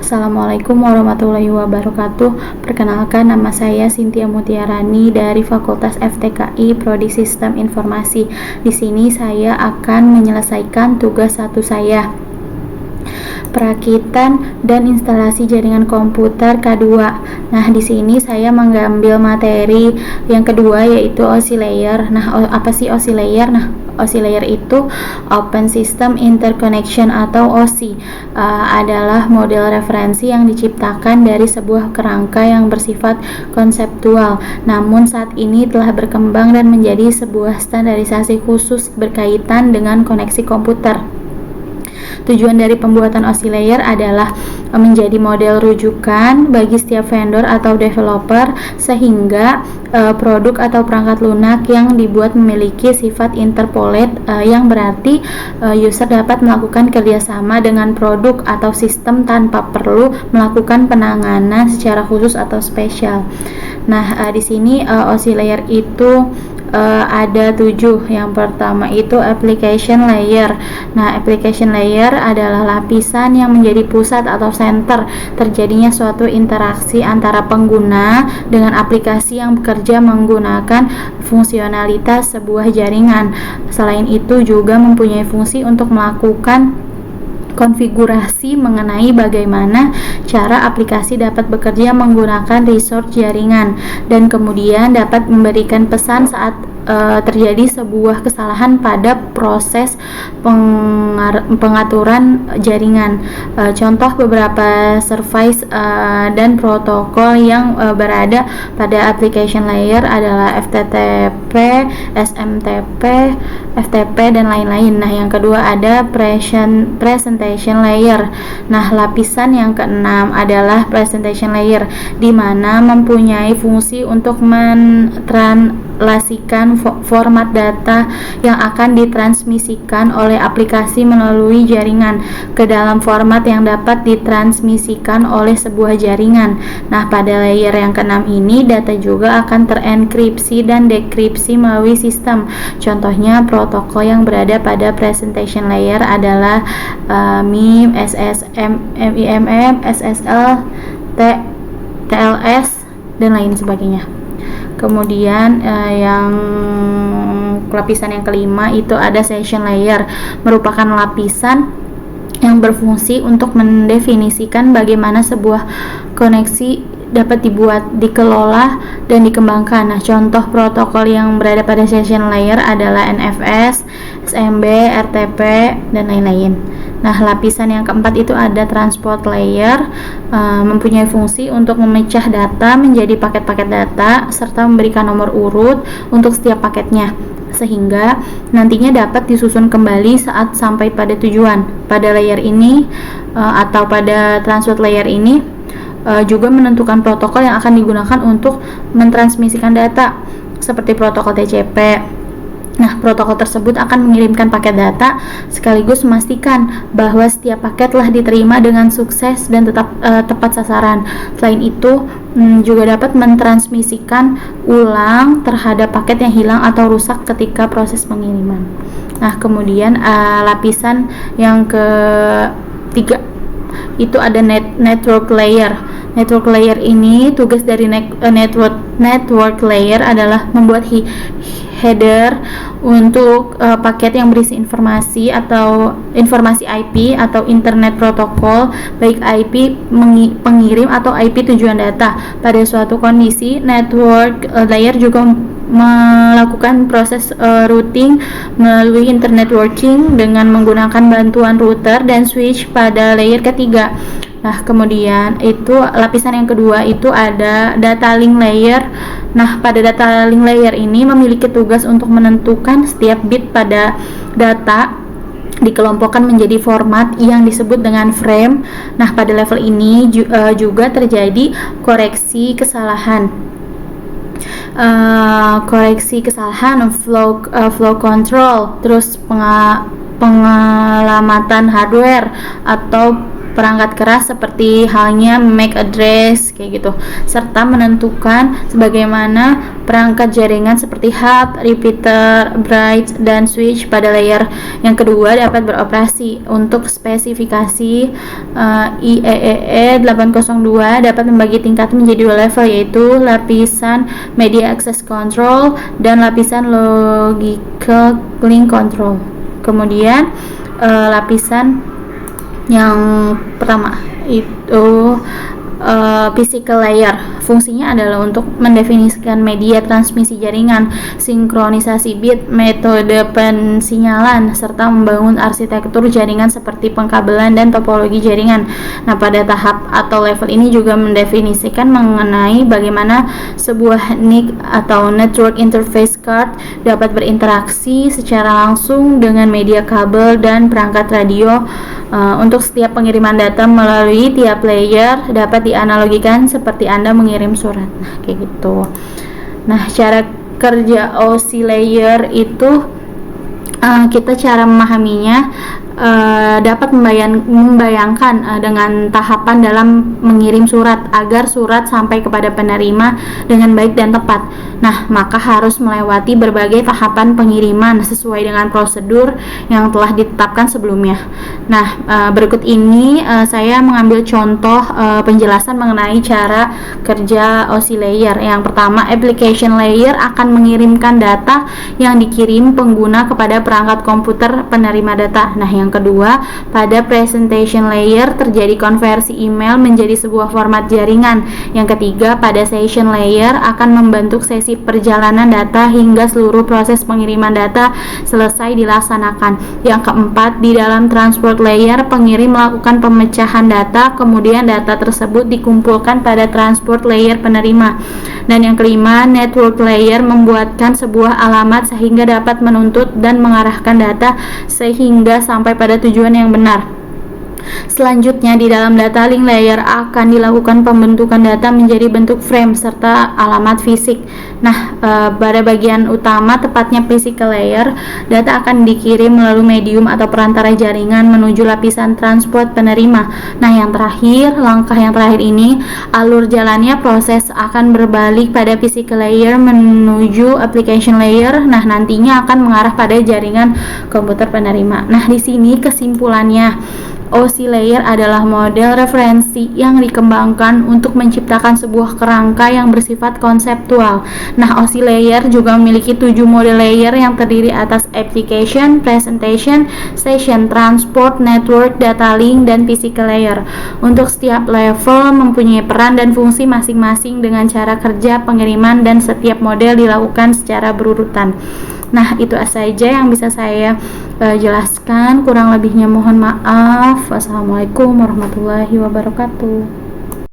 Assalamualaikum warahmatullahi wabarakatuh. Perkenalkan, nama saya Cynthia Mutiarani dari Fakultas FTKI Prodi Sistem Informasi. Di sini saya akan menyelesaikan tugas 1 saya, perakitan dan instalasi jaringan komputer K2. Nah, di sini saya mengambil materi yang kedua, yaitu OSI layer. Nah, apa sih OSI layer? Nah, OSI layer itu Open System Interconnection atau OSI, adalah model referensi yang diciptakan dari sebuah kerangka yang bersifat konseptual, namun saat ini telah berkembang dan menjadi sebuah standarisasi khusus berkaitan dengan koneksi komputer. Tujuan dari pembuatan OSI layer adalah menjadi model rujukan bagi setiap vendor atau developer, sehingga produk atau perangkat lunak yang dibuat memiliki sifat interpolate, yang berarti user dapat melakukan kerjasama dengan produk atau sistem tanpa perlu melakukan penanganan secara khusus atau spesial. Nah, di sini OSI layer itu ada 7. Yang pertama itu application layer. Nah, application layer adalah lapisan yang menjadi pusat atau center terjadinya suatu interaksi antara pengguna dengan aplikasi yang bekerja menggunakan fungsionalitas sebuah jaringan. Selain itu juga mempunyai fungsi untuk melakukan konfigurasi mengenai bagaimana cara aplikasi dapat bekerja menggunakan resource jaringan, dan kemudian dapat memberikan pesan saat terjadi sebuah kesalahan pada proses pengaturan jaringan. Contoh beberapa service dan protokol yang berada pada application layer adalah FTTP, SMTP, FTP, dan lain-lain. Nah, yang kedua ada presentation layer. Nah, lapisan yang keenam adalah presentation layer, di mana mempunyai fungsi untuk mentransmisikan format data yang akan ditransmisikan oleh aplikasi melalui jaringan ke dalam format yang dapat ditransmisikan oleh sebuah jaringan. Nah, pada layer yang keenam ini data juga akan terenkripsi dan dekripsi melalui sistem. Contohnya protokol yang berada pada presentation layer adalah MIM, SSM, MIMM, SSL, TLS, dan lain sebagainya. Kemudian yang lapisan yang kelima itu ada session layer, merupakan lapisan yang berfungsi untuk mendefinisikan bagaimana sebuah koneksi dapat dibuat, dikelola, dan dikembangkan. Nah, contoh protokol yang berada pada session layer adalah NFS, SMB, RTP, dan lain-lain. Nah, lapisan yang keempat itu ada transport layer, mempunyai fungsi untuk memecah data menjadi paket-paket data serta memberikan nomor urut untuk setiap paketnya, sehingga nantinya dapat disusun kembali saat sampai pada tujuan. Pada layer ini atau pada transport layer ini juga menentukan protokol yang akan digunakan untuk mentransmisikan data, seperti protokol TCP. Nah, protokol tersebut akan mengirimkan paket data sekaligus memastikan bahwa setiap paket telah diterima dengan sukses dan tetap tepat sasaran. Selain itu, juga dapat mentransmisikan ulang terhadap paket yang hilang atau rusak ketika proses pengiriman. Nah, kemudian lapisan yang ketiga itu ada network layer. Network layer ini, tugas dari network layer adalah membuat header untuk paket yang berisi informasi atau informasi IP atau internet protokol, baik IP pengirim atau IP tujuan data. Pada suatu kondisi, network layer juga melakukan proses routing melalui internet working dengan menggunakan bantuan router dan switch pada layer ketiga. Nah, kemudian itu lapisan yang kedua itu ada data link layer. Nah, pada data link layer ini memiliki tugas untuk menentukan setiap bit pada data dikelompokkan menjadi format yang disebut dengan frame. Nah, pada level ini juga terjadi koreksi kesalahan, flow control, terus pengelamatan hardware atau perangkat keras seperti halnya MAC address kayak gitu, serta menentukan sebagaimana perangkat jaringan seperti hub, repeater, bridge, dan switch pada layer yang kedua dapat beroperasi. Untuk spesifikasi IEEE 802 dapat membagi tingkat menjadi dua level, yaitu lapisan media access control dan lapisan logical link control. Kemudian lapisan yang pertama itu physical layer. Fungsinya adalah untuk mendefinisikan media transmisi jaringan, sinkronisasi bit, metode pensinyalan, serta membangun arsitektur jaringan seperti pengkabelan dan topologi jaringan. Nah, pada tahap atau level ini juga mendefinisikan mengenai bagaimana sebuah NIC atau Network Interface Card dapat berinteraksi secara langsung dengan media kabel dan perangkat radio. Untuk setiap pengiriman data melalui tiap layer dapat dianalogikan seperti Anda mengirim surat. Nah, kayak gitu. Nah, cara kerja OSI layer itu kita cara memahaminya dapat membayangkan dengan tahapan dalam mengirim surat agar surat sampai kepada penerima dengan baik dan tepat. Nah, maka harus melewati berbagai tahapan pengiriman sesuai dengan prosedur yang telah ditetapkan sebelumnya. Nah, berikut ini saya mengambil contoh penjelasan mengenai cara kerja OSI layer. Yang pertama, application layer akan mengirimkan data yang dikirim pengguna kepada perangkat komputer penerima data. Nah, yang kedua, pada presentation layer terjadi konversi email menjadi sebuah format jaringan. Yang ketiga, pada session layer akan membentuk sesi perjalanan data hingga seluruh proses pengiriman data selesai dilaksanakan. Yang keempat, di dalam transport layer pengirim melakukan pemecahan data, kemudian data tersebut dikumpulkan pada transport layer penerima. Dan yang kelima, network layer membuatkan sebuah alamat sehingga dapat menuntut dan mengarahkan data sehingga sampai pada tujuan yang benar. Selanjutnya, di dalam data link layer akan dilakukan pembentukan data menjadi bentuk frame serta alamat fisik. Nah, pada bagian utama, tepatnya physical layer, data akan dikirim melalui medium atau perantara jaringan menuju lapisan transport penerima. Nah, langkah yang terakhir ini, alur jalannya proses akan berbalik pada physical layer menuju application layer. Nah, nantinya akan mengarah pada jaringan komputer penerima. Nah, di sini kesimpulannya, OSI layer adalah model referensi yang dikembangkan untuk menciptakan sebuah kerangka yang bersifat konseptual. Nah, OSI layer juga memiliki 7 model layer yang terdiri atas application, presentation, session, transport, network, data link, dan physical layer. Untuk setiap level mempunyai peran dan fungsi masing-masing dengan cara kerja pengiriman dan setiap model dilakukan secara berurutan. Nah, itu saja yang bisa saya jelaskan. Kurang lebihnya mohon maaf. Wassalamualaikum warahmatullahi wabarakatuh.